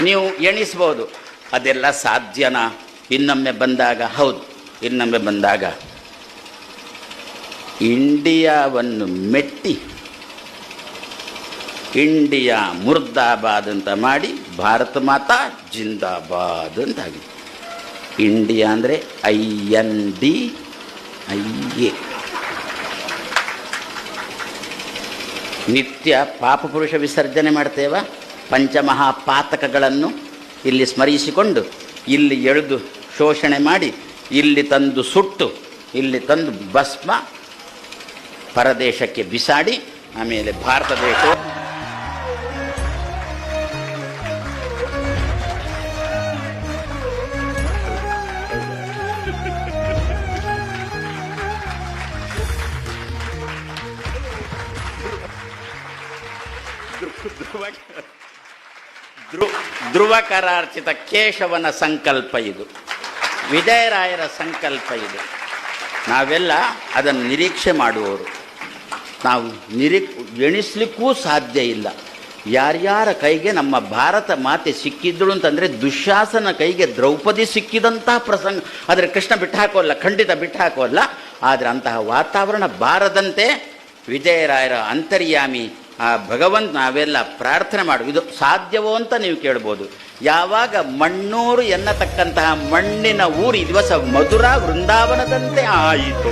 ನೀವು ಎಣಿಸ್ಬೋದು, ಅದೆಲ್ಲ ಸಾಧ್ಯನಾ? ಇನ್ನೊಮ್ಮೆ ಬಂದಾಗ ಹೌದು, ಇನ್ನೊಮ್ಮೆ ಬಂದಾಗ ಇಂಡಿಯಾವನ್ನು ಮೆಟ್ಟಿ ಇಂಡಿಯಾ ಮುರ್ದಾಬಾದ್ ಅಂತ ಮಾಡಿ ಭಾರತ ಮಾತಾ ಜಿಂದಾಬಾದ್ ಅಂತಾಗಿದೆ. ಇಂಡಿಯಾ ಅಂದರೆ INDIA. ನಿತ್ಯ ಪಾಪಪುರುಷ ವಿಸರ್ಜನೆ ಮಾಡ್ತೇವ. ಪಂಚಮಹಾಪಾತಕಗಳನ್ನು ಇಲ್ಲಿ ಸ್ಮರಿಸಿಕೊಂಡು ಇಲ್ಲಿ ಎಳೆದು ಶೋಷಣೆ ಮಾಡಿ ಇಲ್ಲಿ ತಂದು ಸುಟ್ಟು ಇಲ್ಲಿ ತಂದು ಭಸ್ಮ ಪರದೇಶಕ್ಕೆ ಬಿಸಾಡಿ ಆಮೇಲೆ ಭಾರತ ದೇಶ ಧ್ರುವಕರಾರ್ಚಿತ ಕೇಶವನ ಸಂಕಲ್ಪ ಇದು, ವಿಜಯರಾಯರ ಸಂಕಲ್ಪ ಇದು. ನಾವೆಲ್ಲ ಅದನ್ನು ನಿರೀಕ್ಷೆ ಮಾಡುವವರು. ನಾವು ಎಣಿಸ್ಲಿಕ್ಕೂ ಸಾಧ್ಯ ಇಲ್ಲ. ಯಾರ್ಯಾರ ಕೈಗೆ ನಮ್ಮ ಭಾರತ ಮಾತೆ ಸಿಕ್ಕಿದ್ದಳು ಅಂತಂದರೆ ದುಶ್ಯಾಸನ ಕೈಗೆ ದ್ರೌಪದಿ ಸಿಕ್ಕಿದಂತಹ ಪ್ರಸಂಗ. ಆದರೆ ಕೃಷ್ಣ ಬಿಟ್ಟು ಹಾಕೋಲ್ಲ, ಖಂಡಿತ ಬಿಟ್ಟು ಹಾಕೋಲ್ಲ. ಆದರೆ ಅಂತಹ ವಾತಾವರಣ ಬಾರದಂತೆ ವಿಜಯರಾಯರ ಅಂತರ್ಯಾಮಿ ಆ ಭಗವಂತ ನಾವೆಲ್ಲ ಪ್ರಾರ್ಥನೆ ಮಾಡು. ಇದು ಸಾಧ್ಯವೋ ಅಂತ ನೀವು ಕೇಳ್ಬೋದು. ಯಾವಾಗ ಮಣ್ಣೂರು ಎನ್ನತಕ್ಕಂತಹ ಮಣ್ಣಿನ ಊರು ಈ ದಿವಸ ಮಧುರಾ ವೃಂದಾವನದಂತೆ ಆಯಿತು.